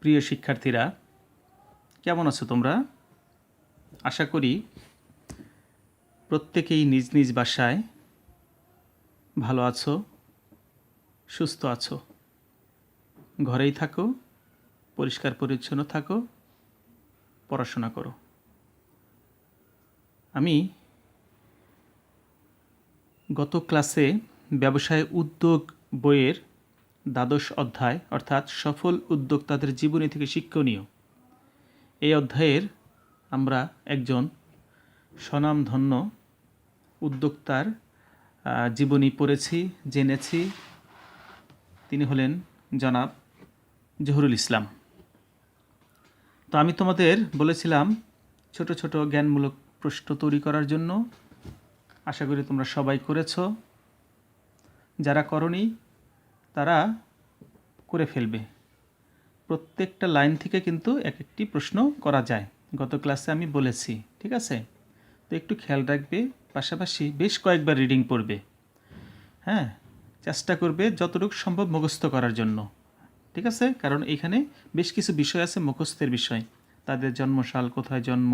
প্রিয় শিক্ষার্থীরা, কেমন আছো তোমরা? আশা করি প্রত্যেকেই নিজ নিজ বাসায় ভালো আছো, সুস্থ আছো। ঘরেই থাকো, পরিষ্কার পরিচ্ছন্ন থাকো, পড়াশোনা করো। আমি গত ক্লাসে ব্যবসায় উদ্যোগ বইয়ের দ্বাদশ অধ্যায় অর্থাৎ সফল উদ্যোক্তাদের জীবনী থেকে শিক্ষণীয় এই অধ্যায়ের আমরা একজন স্বনামধন্য উদ্যোক্তার জীবনী পড়েছি, জেনেছি। তিনি হলেন জনাব জহুরুল ইসলাম। তো আমি তোমাদের বলেছিলাম ছোট ছোট জ্ঞানমূলক প্রশ্ন তৈরি করার জন্য। আশা করি তোমরা সবাই করেছো। যারা করনি তারা করে ফেলবে। প্রত্যেকটা লাইন থেকে কিন্তু এক একটি প্রশ্ন করা যায়, গত ক্লাসে আমি বলেছি। ঠিক আছে? তো একটু খেয়াল রাখবে, পাশাপাশি বেশ কয়েকবার রিডিং পড়বে। হ্যাঁ, চেষ্টা করবে যতটুকু সম্ভব মুখস্থ করার জন্য। ঠিক আছে? কারণ এখানে বেশ কিছু বিষয় আছে মুখস্থের বিষয়। তাদের জন্মসাল, কোথায় জন্ম,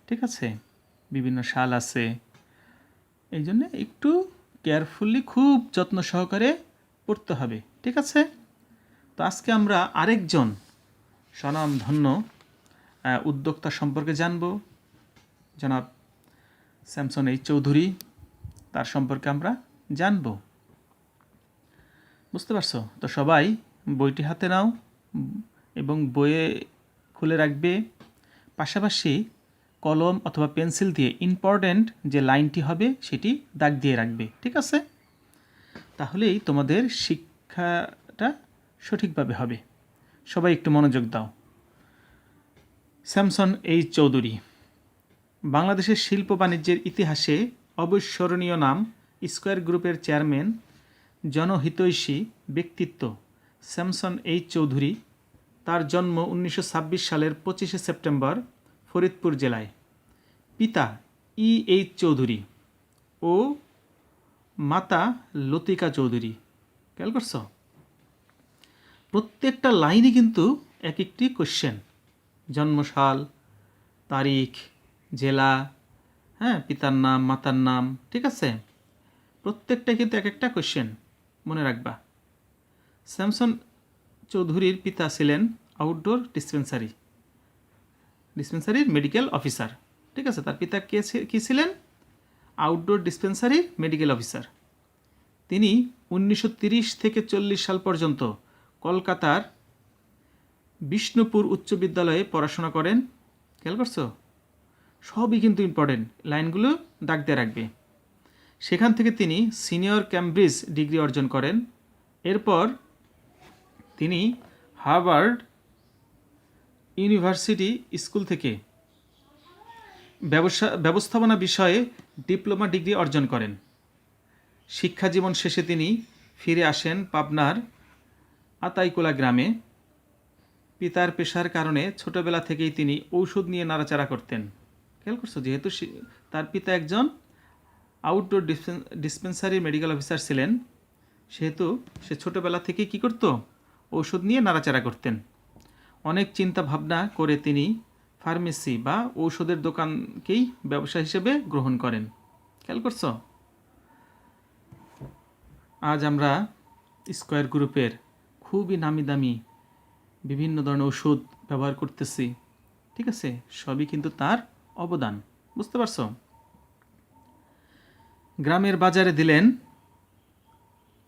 ঠিক আছে, বিভিন্ন সাল আছে। এই জন্য একটু কেয়ারফুলি, খুব যত্ন সহকারে পড়তে হবে। ঠিক আছে? তো আজকে আমরা আরেকজন স্বনামধন্য উদ্যোক্তা সম্পর্কে জানব, জনাব স্যামসন এইচ চৌধুরী। তার সম্পর্কে আমরা জানব। বুঝতে পারছো? তো সবাই বইটি হাতে নাও এবং বইয়ে খুলে রাখবে। পাশাপাশি কলম অথবা পেন্সিল দিয়ে ইম্পর্ট্যান্ট যে লাইনটি হবে সেটি দাগ দিয়ে রাখবে। ঠিক আছে? তাহলেই তোমাদের শিক্ষাটা সঠিকভাবে হবে। সবাই একটু মনোযোগ দাও। স্যামসন এইচ চৌধুরী বাংলাদেশের শিল্প বাণিজ্যের ইতিহাসে অবিস্মরণীয় নাম। স্কয়ার গ্রুপের চেয়ারম্যান, জনহিতৈষী ব্যক্তিত্ব স্যামসন এইচ চৌধুরী। তার জন্ম 1926 সালের 25শে সেপ্টেম্বর ফরিদপুর জেলায়। পিতা এইচ চৌধুরী ও মাতা লতিকা চৌধুরী। খেয়াল করছ? প্রত্যেকটা লাইনে কিন্তু এক একটি কোশ্চেন। জন্মসাল, তারিখ, জেলা, হ্যাঁ, পিতার নাম, মাতার নাম। ঠিক আছে? প্রত্যেকটা কিন্তু এক একটা কোশ্চেন, মনে রাখবা। স্যামসন চৌধুরীর পিতা ছিলেন আউটডোর ডিসপেন্সারির মেডিকেল অফিসার। ঠিক আছে? তার পিতা কী ছিলেন? আউটডোর ডিসপেন্সারির মেডিকেল অফিসার। তিনি 1930 থেকে 40 সাল পর্যন্ত কলকাতার বিষ্ণুপুর উচ্চ বিদ্যালয়ে পড়াশোনা করেন। খেয়াল করছো? সবই কিন্তু ইম্পর্টেন্ট, লাইনগুলো দাগ দিয়ে রাখবে। সেখান থেকে তিনি সিনিয়র ক্যামব্রিজ ডিগ্রি অর্জন করেন। এরপর তিনি হার্ভার্ড ইউনিভার্সিটি স্কুল থেকে ব্যবস্থাপনা বিষয়ে ডিপ্লোমা ডিগ্রি অর্জন করেন। শিক্ষাজীবন শেষে তিনি ফিরে আসেন পাবনার আতাইকুলা গ্রামে। পিতার পেশার কারণে ছোটবেলা থেকেই তিনি ঔষধ নিয়ে নাড়াচাড়া করতেন। খেয়াল করছো? যেহেতু তার পিতা একজন আউটডোর ডিসপেন্সারি মেডিকেল অফিসার ছিলেন, সেহেতু সে ছোটোবেলা থেকেই কী করতো? ঔষধ নিয়ে নাড়াচাড়া করতেন। অনেক চিন্তা ভাবনা করে তিনি ফার্মেসি বা ঔষধের দোকানকেই ব্যবসা হিসেবে গ্রহণ করেন। খেয়াল করছো? আজ আমরা স্কয়ার গ্রুপের খুবই নামি দামি বিভিন্ন ধরনের ওষুধ ব্যবহার করতেছি। ঠিক আছে? সবই কিন্তু তার অবদান। বুঝতে পারছো? গ্রামের বাজারে দিলেন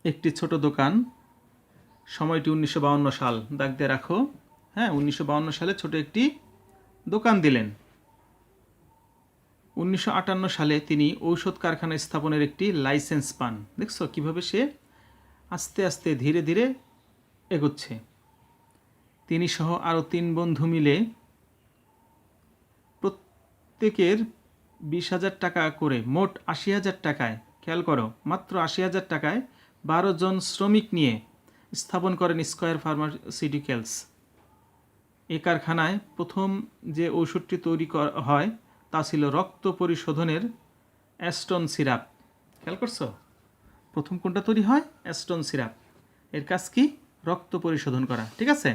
একটি ছোট দোকান। সময়টি 1952 সাল, দাগ দিয়ে রাখো। হ্যাঁ, 1952 সালে ছোট একটি দোকান দিলেন। 1958 সালে তিনি ঔষধ কারখানা স্থাপনের একটি লাইসেন্স পান। দেখছো কিভাবে সে আস্তে আস্তে ধীরে ধীরে এগোচ্ছে। তিনি সহ আরও 3 বন্ধু মিলে প্রত্যেকের 20,000 টাকা করে মোট 80,000 টাকায়, খেয়াল করো, মাত্র 80,000 টাকায় 12 জন শ্রমিক নিয়ে স্থাপন করেন স্কয়ার ফার্মাসিউটিক্যালস। এই কারখানায় প্রথম যে ওষুধটি তৈরি হয় তা ছিল রক্ত পরিশোধনের অ্যাস্টন সিরাপ। খেয়াল করছো? প্রথম কোনটা তৈরি হয়? Aston syrup. এর কাজ কি? রক্ত পরিশোধন করা। ঠিক আছে?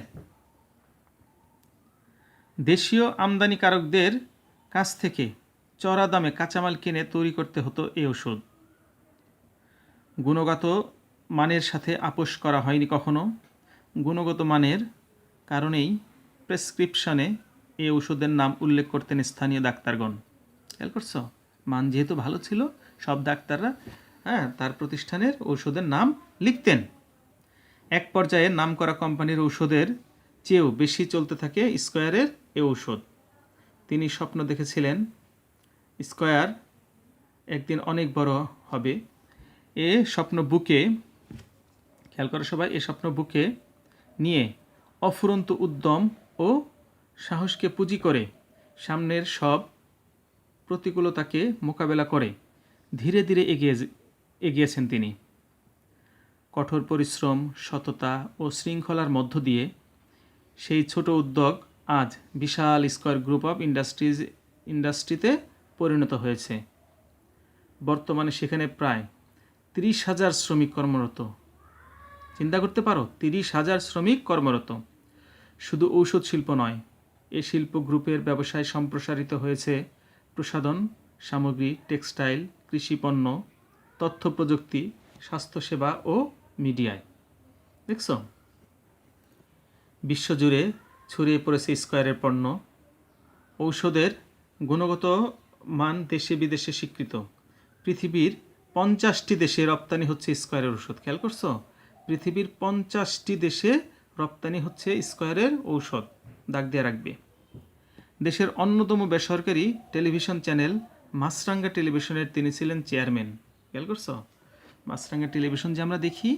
দেশীয় আমদানিকারকদের কাছ থেকে চড়া দামে কাঁচামাল কিনে তৈরি করতে হতো এই ওষুধ। গুণগত মানের সাথে আপোস করা হয়নি কখনো। গুণগত মানের কারণেই প্রেসক্রিপশনে এই ওষুধের নাম উল্লেখ করতেন স্থানীয় ডাক্তারগণ। খেয়াল করছো? মান যেহেতু ভালো ছিল, সব ডাক্তাররা তার প্রতিষ্ঠানের ঔষধের নাম লিখতেন। এক পর্যায়ে নামকরা কোম্পানির ঔষধের চেয়েও বেশি চলতে থাকে স্কয়ারের এ ঔষধ। তিনি স্বপ্ন দেখেছিলেন স্কয়ার একদিন অনেক বড় হবে। এ স্বপ্ন বুকে, খেয়াল করো সবাই, এ স্বপ্ন বুকে নিয়ে অফুরন্ত উদ্যম ও সাহসকে পুঁজি করে সামনের সব প্রতিকূলতাকে মোকাবেলা করে ধীরে ধীরে এগিয়েছেন তিনি। কঠোর পরিশ্রম, সততা ও শৃঙ্খলার মধ্য দিয়ে সেই ছোট উদ্যোগ আজ বিশাল স্কয়ার গ্রুপ অফ ইন্ডাস্ট্রিতে পরিণত হয়েছে। বর্তমানে সেখানে প্রায় 30,000 শ্রমিক কর্মরত। চিন্তা করতে পারো, 30,000 শ্রমিক কর্মরত। শুধু ঔষধ শিল্প নয়, এ শিল্প গ্রুপের ব্যবসায় সম্প্রসারিত হয়েছে প্রসাধন সামগ্রী, টেক্সটাইল, কৃষিপণ্য, তথ্য প্রযুক্তি, স্বাস্থ্যসেবা ও মিডিয়ায়। দেখছো, বিশ্বজুড়ে ছড়িয়ে পড়েছে স্কয়ারের পণ্য। ঔষধের গুণগত মান দেশে বিদেশে স্বীকৃত। পৃথিবীর 50টি দেশে রপ্তানি হচ্ছে স্কয়ারের ঔষধ। খেয়াল করছো? পৃথিবীর 50টি দেশে রপ্তানি হচ্ছে স্কয়ারের ঔষধ। দাগ দিয়ে রাখবে। দেশের অন্যতম বেসরকারি টেলিভিশন চ্যানেল মাছরাঙ্গা টেলিভিশনের তিনি ছিলেন চেয়ারম্যান। খেয়াল করছো? মাছরাঙ্গা টেলিভিশন যে আমরা দেখি,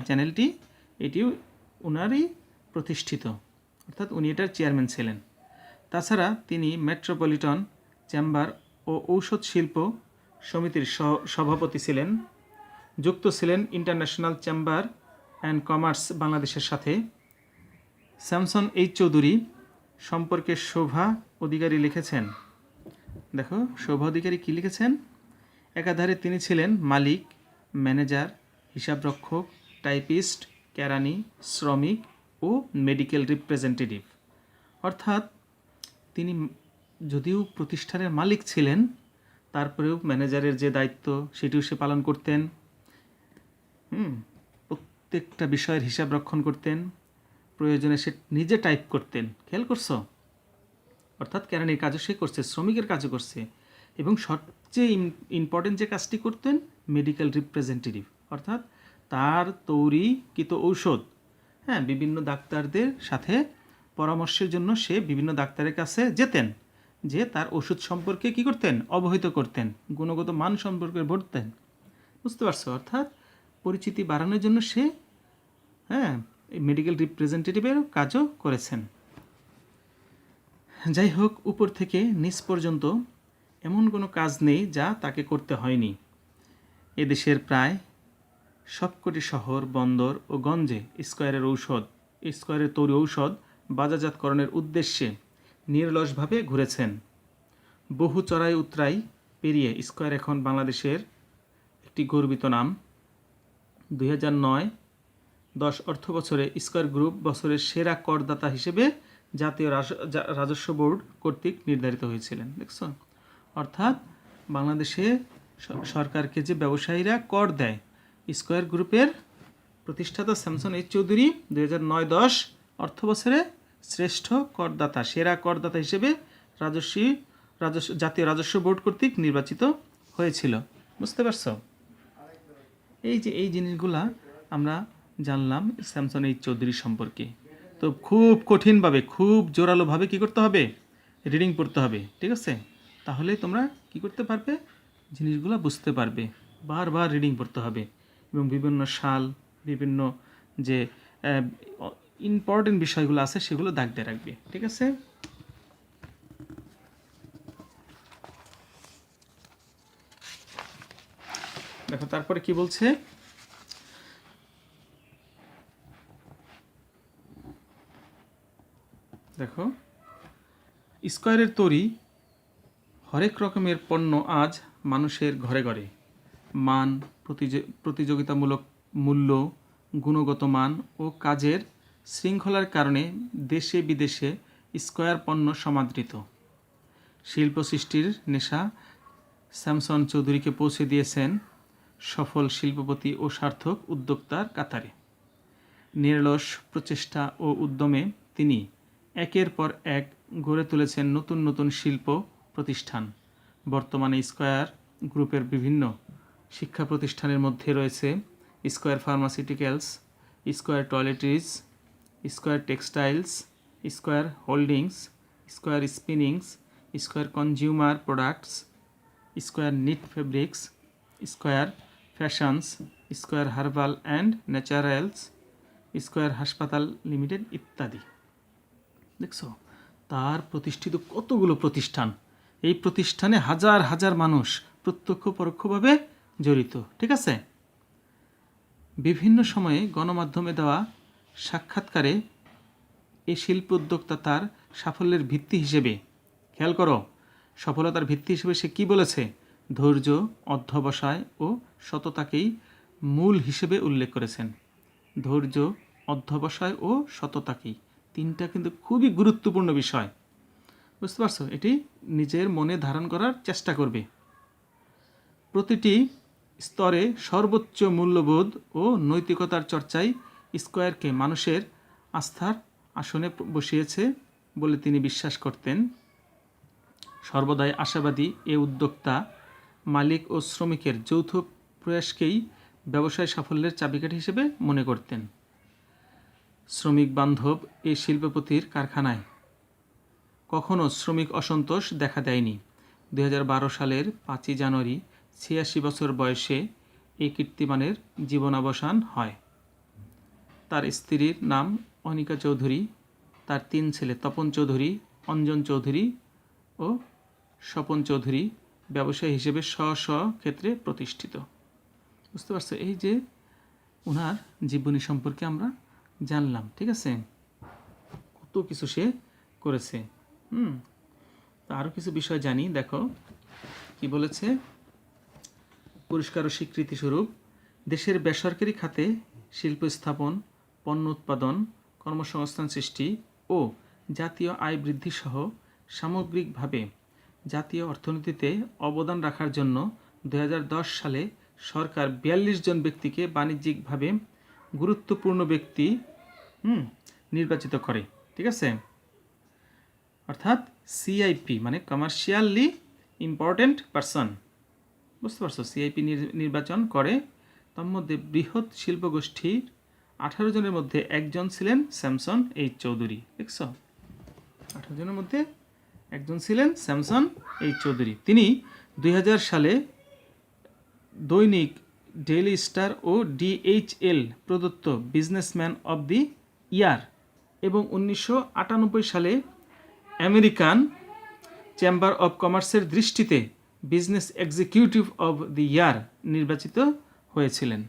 চ্যানেলটি, এটিও ওনারই প্রতিষ্ঠিত, অর্থাৎ উনি এটার চেয়ারম্যান ছিলেন। তাছাড়া তিনি মেট্রোপলিটন চেম্বার ও ঔষধ শিল্প সমিতির সভাপতি ছিলেন। যুক্ত ছিলেন ইন্টারন্যাশনাল চেম্বার অ্যান্ড কমার্স বাংলাদেশের সাথে। স্যামসন এইচ চৌধুরী সম্পর্কে শোভা অধিকারী লিখেছেন, দেখো শোভা অধিকারী কী লিখেছেন, একাধারে তিনি ছিলেন মালিক, ম্যানেজার, হিসাবরক্ষক, টাইপিস্ট, কেরানি, শ্রমিক ও মেডিকেল রিপ্রেজেন্টেটিভ। অর্থাৎ তিনি যদিও প্রতিষ্ঠানের মালিক ছিলেন, তারপরেও ম্যানেজারের যে দায়িত্ব সেটিও সে পালন করতেন। প্রত্যেকটা বিষয়ের হিসাব রক্ষণ করতেন, প্রয়োজনে সে নিজে টাইপ করতেন। খেয়াল করছো? অর্থাৎ কেরানির কাজও সে করছে, শ্রমিকের কাজও করছে, এবং সবচেয়ে ইম্পর্টেন্ট যে কাজটি করতেন, মেডিকেল রিপ্রেজেন্টেটিভ, অর্থাৎ তার তৈরিকৃত ঔষধ বিভিন্ন ডাক্তারদের সাথে পরামর্শের জন্য সে বিভিন্ন ডাক্তারের কাছে যেতেন, যে তার ওষুধ সম্পর্কে কী করতেন, অবহিত করতেন, গুণগত মান সম্পর্কে বলতেন। বুঝতে পারছো? অর্থাৎ পরিচিতি বাড়ানোর জন্য সে মেডিকেল রিপ্রেজেন্টেটিভের কাজও করেছেন। যাই হোক, উপর থেকে নিচ পর্যন্ত এমন কোনো কাজ নেই যা তাকে করতে হয়নি। এদেশের প্রায় সবকটি শহর, বন্দর ও গঞ্জে স্কয়ারের তৈরি ঔষধ বাজারজাতকরণের উদ্দেশ্যে নিরলসভাবে ঘুরেছেন। বহু চড়াই উতরাই পেরিয়ে স্কয়ার এখন বাংলাদেশের একটি গর্বিত নাম। 2009-10 অর্থ বছরে স্কয়ার গ্রুপ বছরের সেরা করদাতা হিসেবে জাতীয় রাজস্ব বোর্ড কর্তৃক নির্ধারিত হয়েছিলেন। দেখছো? অর্থাৎ বাংলাদেশে সরকারকে যে ব্যবসায়ীরা কর দেয়, স্কয়ার গ্রুপের প্রতিষ্ঠাতা স্যামসন এইচ চৌধুরী 2009-10 অর্থ বছরে শ্রেষ্ঠ করদাতা, সেরা করদাতা হিসেবে জাতীয় রাজস্ব বোর্ড কর্তৃক নির্বাচিত হয়েছিল। বুঝতে পারছো? এই জিনিসগুলা আমরা জানলাম স্যামসন এইচ চৌধুরী সম্পর্কে। তো খুব কঠিনভাবে, খুব জোরালোভাবে কী করতে হবে, রিডিং পড়তে হবে। ঠিক আছে? তাহলে তোমরা কী করতে পারবে, জিনিসগুলো বুঝতে পারবে। বারবার রিডিং পড়তে হবে এবং বিভিন্ন সাল, বিভিন্ন যে ইম্পর্টেন্ট বিষয়গুলো আছে সেগুলো দাগ দিয়ে রাখবে। ঠিক আছে? দেখো তারপরে কি বলছে, দেখো স্কয়ারের তৈরি হরেক রকমের পণ্য আজ মানুষের ঘরে ঘরে। মান, প্রতিযোগিতামূলক মূল্য, গুণগত মান ও কাজের শৃঙ্খলার কারণে দেশে বিদেশে স্কয়ার পণ্য সমাদৃত। শিল্প সৃষ্টির নেশা স্যামসন চৌধুরীকে পৌঁছে দিয়েছেন সফল শিল্পপতি ও সার্থক উদ্যোক্তার কাতারে। নিরলস প্রচেষ্টা ও উদ্যমে তিনি একের পর এক গড়ে তুলেছেন নতুন নতুন শিল্প প্রতিষ্ঠান। বর্তমানে স্কয়ার গ্রুপের বিভিন্ন শিক্ষা প্রতিষ্ঠানের মধ্যে রয়েছে Square Pharmaceuticals, Square Toiletries, Square Textiles, Square Holdings, Square Spinnings, Square Consumer Products, Square Knit Fabrics, Square Fashions, Square Herbal and Naturals, Square হাসপাতাল লিমিটেড ইত্যাদি। দেখছো, তার প্রতিষ্ঠিত কতগুলো প্রতিষ্ঠান। এই প্রতিষ্ঠানে হাজার হাজার মানুষ প্রত্যক্ষ পরোক্ষভাবে জড়িত। ঠিক আছে। বিভিন্ন সময়ে গণমাধ্যমে দেওয়া সাক্ষাৎকারে এই শিল্প উদ্যোক্তা তার সাফল্যের ভিত্তি হিসেবে, খেয়াল করো, সফলতার ভিত্তি হিসেবে সে কী বলেছে? ধৈর্য, অধ্যবসায় ও সততাকেই মূল হিসেবে উল্লেখ করেছেন। ধৈর্য, অধ্যবসায় ও সততাকেই, তিনটা কিন্তু খুবই গুরুত্বপূর্ণ বিষয়। বুঝতে পারছো? এটি নিজের মনে ধারণ করার চেষ্টা করবে। প্রতিটি স্তরে সর্বোচ্চ মূল্যবোধ ও নৈতিকতার চর্চায় স্কয়ারকে মানুষের আস্থার আসনে বসিয়েছে বলে তিনি বিশ্বাস করতেন। সর্বদাই আশাবাদী এ উদ্যোক্তা মালিক ও শ্রমিকের যৌথ প্রয়াসকেই ব্যবসায় সাফল্যের চাবিকাঠি হিসেবে মনে করতেন। শ্রমিক বান্ধব এই শিল্পপতির কারখানায় কখনো শ্রমিক অসন্তোষ দেখা দেয়নি। 2012 সালের 5ই জানুয়ারি 86 বছর বয়সে এই কীর্তিমানের জীবনাবসান হয়। তার স্ত্রীর নাম অনিকা চৌধুরী, তার 3 ছেলে তপন চৌধুরী, অঞ্জন চৌধুরী ও স্বপন চৌধুরী ব্যবসায়ী হিসেবে স্ব ক্ষেত্রে প্রতিষ্ঠিত। বুঝতে পারছো? এই যে ওনার জীবনী সম্পর্কে আমরা জানলাম। ঠিক আছে, কত কিছু সে করেছে। আরও কিছু বিষয় জানি। দেখো কি বলেছে। পুরস্কার ও স্বীকৃতি স্বরূপ দেশের বেসরকারি খাতে শিল্প স্থাপন, পণ্য উৎপাদন, কর্মসংস্থান সৃষ্টি ও জাতীয় আয় বৃদ্ধি সহ সামগ্রিকভাবে জাতীয় অর্থনীতিতে অবদান রাখার জন্য 2010 সালে সরকার 42 জন ব্যক্তিকে বাণিজ্যিকভাবে গুরুত্বপূর্ণ ব্যক্তি নির্বাচিত করে। ঠিক আছে, অর্থাৎ সিআইপি মানে কমার্শিয়ালি ইম্পর্টেন্ট পারসন। বুঝতে পারছো? সিআইপি নির্বাচন করে। তার মধ্যে বৃহৎ শিল্পগোষ্ঠীর 18 জনের মধ্যে একজন ছিলেন স্যামসন এইচ চৌধুরী। দেখছো, 18 জনের মধ্যে একজন ছিলেন স্যামসন এইচ চৌধুরী। তিনি 2000 সালে দৈনিক ডেইলি স্টার ও ডিএইচএল প্রদত্ত বিজনেসম্যান অব দি ইয়ার এবং 1998 সালে আমেরিকান চেম্বার অব কমার্সের দৃষ্টিতে বিজনেস এক্সিকিউটিভ অব দি ইয়ার নির্বাচিত হয়েছিলেন।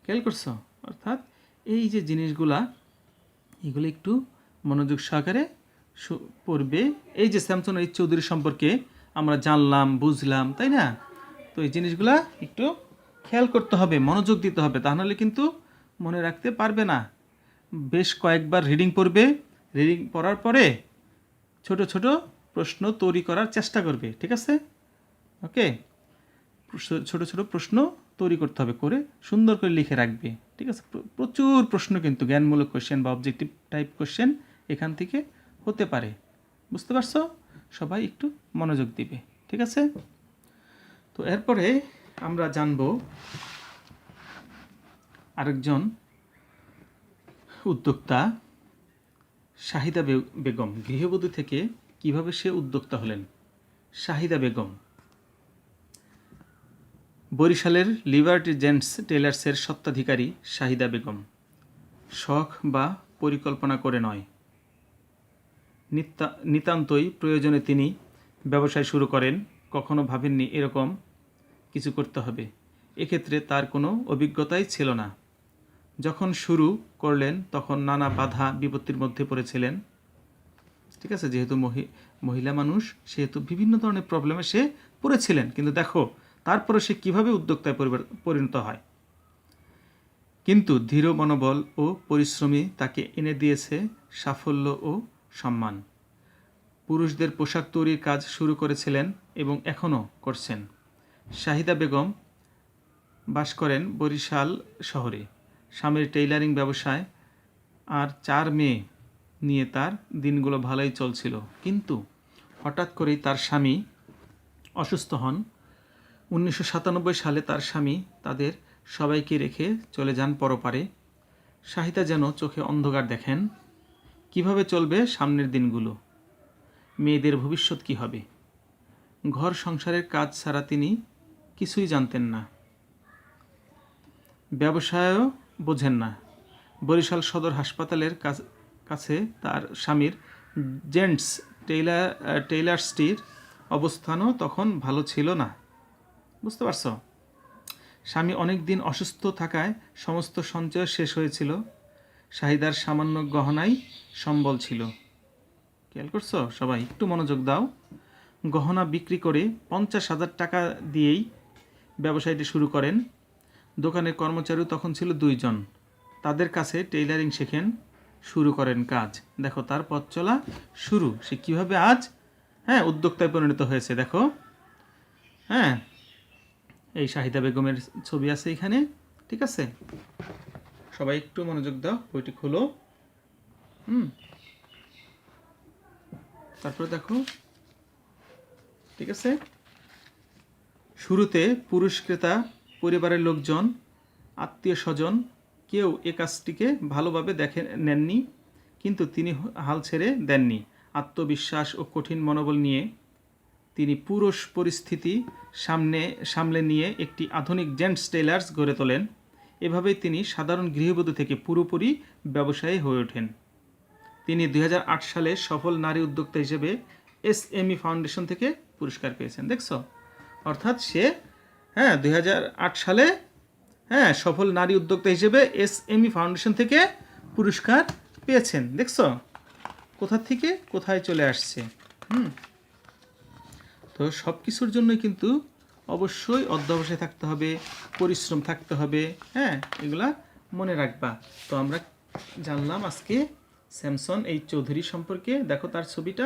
খেয়াল করছো? অর্থাৎ এই যে জিনিসগুলা, এগুলো একটু মনোযোগ সহকারে পড়বে। এই যে স্যামসন এইচ চৌধুরী সম্পর্কে আমরা জানলাম, বুঝলাম, তাই না? তো এই জিনিসগুলা একটু খেয়াল করতে হবে, মনোযোগ দিতে হবে, তা নাহলে কিন্তু মনে রাখতে পারবে না। বেশ কয়েকবার রিডিং পড়বে। রিডিং পড়ার পরে ছোট ছোট প্রশ্ন তৈরি করার চেষ্টা করবে। ঠিক আছে? ওকে, ছোট ছোট প্রশ্ন তৈরি করতে হবে, করে সুন্দর করে লিখে রাখবে। ঠিক আছে? প্রচুর প্রশ্ন কিন্তু জ্ঞানমূলক কোশ্চেন বা অবজেক্টিভ টাইপ কোশ্চেন এখান থেকে হতে পারে। বুঝতে পারছো? সবাই একটু মনোযোগ দিবে। ঠিক আছে? তো এরপরে আমরা জানব আরেকজন উদ্যোক্তা শাহিদা বেগম। গৃহবধূ থেকে কিভাবে সে উদ্যোক্তা হলেন। শাহিদা বেগম বরিশালের লিবার্টি জেন্টস টেলার্সের স্বত্বাধিকারী শাহিদা বেগম শখ বা পরিকল্পনা করে নয়, নিতান্তই প্রয়োজনে তিনি ব্যবসায় শুরু করেন। কখনো ভাবেননি এরকম কিছু করতে হবে। এক্ষেত্রে তার কোনো অভিজ্ঞতাই ছিল না। যখন শুরু করলেন তখন নানা বাধা বিপত্তির মধ্যে পড়েছিলেন। ঠিক আছে, যেহেতু মহিলা মানুষ সেহেতু বিভিন্ন ধরনের প্রবলেমে সে পড়েছিলেন, কিন্তু দেখো তারপরে সে কিভাবে উদ্যোক্তায় পরিণত হয়। কিন্তু দৃঢ় মনোবল ও পরিশ্রমী তাকে এনে দিয়েছে সাফল্য ও সম্মান। পুরুষদের পোশাক তৈরির কাজ শুরু করেছিলেন এবং এখনও করছেন। শাহিদা বেগম বাস করেন বরিশাল শহরে। স্বামীর টেইলারিং ব্যবসায় আর 4 মেয়ে নিয়ে তার দিনগুলো ভালোই চলছিল, কিন্তু হঠাৎ করেই তার স্বামী অসুস্থ হন। 1997 সালে তার স্বামী তাদের সবাইকে রেখে চলে যান পরপারে। শাহিদা যেন চোখে অন্ধকার দেখেন। কিভাবে চলবে সামনের দিনগুলো, মেয়েদের ভবিষ্যৎ কী হবে। ঘর সংসারের কাজ ছাড়া তিনি কিছুই জানতেন না, ব্যবসায়ও বোঝেন না। বরিশাল সদর হাসপাতালের কাছে তার স্বামীর জেন্টস টেইলার্সটির অবস্থানও তখন ভালো ছিল না। বুঝতে পারছো? স্বামী অনেক দিন অসুস্থ থাকায় সমস্ত সঞ্চয় শেষ হয়েছিল। শাহিদার সামান্য গহনাই সম্বল ছিল। খেয়াল করছো সবাই? একটু মনোযোগ দাও। গহনা বিক্রি করে 50,000 টাকা দিয়েই ব্যবসায়টি শুরু করেন। দোকানের কর্মচারীও তখন ছিল 2 জন। তাদের কাছে টেইলারিং শেখেন, শুরু করেন কাজ। দেখো তার পথ চলা শুরু, সে কীভাবে আজ উদ্যোক্তায় পরিণত হয়েছে। দেখো এই শাহিদা বেগমের ছবি আছে এখানে, ঠিক আছে? সবাই একটু মনোযোগ দাও, বইটি খোলো। তারপরে দেখো, ঠিক আছে? শুরুতে পুরুষ ক্রেতা, পরিবারের লোকজন, আত্মীয় স্বজন কেউ এ কাজটিকে ভালোভাবে নেননি, কিন্তু তিনি হাল ছেড়ে দেননি। আত্মবিশ্বাস ও কঠিন মনোবল নিয়ে তিনি পুরো পরিস্থিতি সামলে নিয়ে একটি আধুনিক জেন্টস টেইলার্স গড়ে তোলেন। এভাবেই তিনি সাধারণ গৃহবধূ থেকে পুরোপুরি ব্যবসায়ী হয়ে ওঠেন। তিনি 2008 সালে সফল নারী উদ্যোক্তা হিসেবে SME ফাউন্ডেশন থেকে পুরস্কার পেয়েছেন। দেখছো? অর্থাৎ সে 2008 সালে সফল নারী উদ্যোক্তা হিসেবে SME ফাউন্ডেশন থেকে পুরস্কার পেয়েছেন। দেখছো কোথা থেকে কোথায় চলে আসছে। তো সব কিছুর জন্যই কিন্তু অবশ্যই অধ্যবসায় থাকতে হবে, পরিশ্রম থাকতে হবে। এগুলা মনে রাখবা। তো আমরা জানলাম আজকে স্যামসন এই চৌধুরী সম্পর্কে। দেখো তার ছবিটা,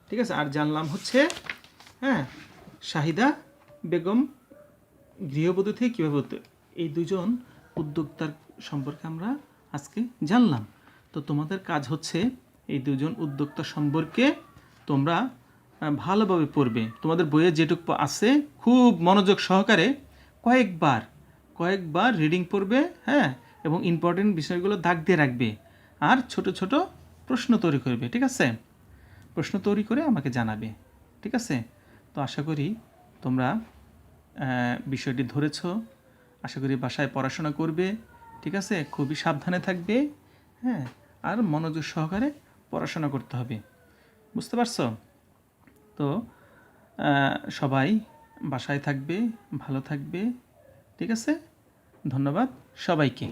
ঠিক আছে? আর জানলাম হচ্ছে শাহিদা বেগম গৃহবধূ থেকে কীভাবে হতো, এই 2 জন উদ্যোক্তার সম্পর্কে আমরা আজকে জানলাম। তো তোমাদের কাজ হচ্ছে এই 2 জন উদ্যোক্তা সম্পর্কে তোমরা ভালোভাবে পড়বে। তোমাদের বইয়ে যেটুকু আছে খুব মনোযোগ সহকারে কয়েকবার রিডিং পড়বে, এবং ইম্পর্টেন্ট বিষয়গুলো দাগ দিয়ে রাখবে। আর ছোট ছোট প্রশ্ন তৈরি করবে, ঠিক আছে? প্রশ্ন তৈরি করে আমাকে জানাবে, ঠিক আছে? তো আশা করি তোমরা বিষয়টি ধরেছ। আশা করি বাসায় পড়াশোনা করবে, ঠিক আছে? খুবই সাবধানে থাকবে, আর মনোযোগ সহকারে পড়াশোনা করতে হবে। বুঝতে পারছো? তো সবাই বাসায় থাকবে, ভালো থাকবে, ঠিক আছে? ধন্যবাদ সবাইকে।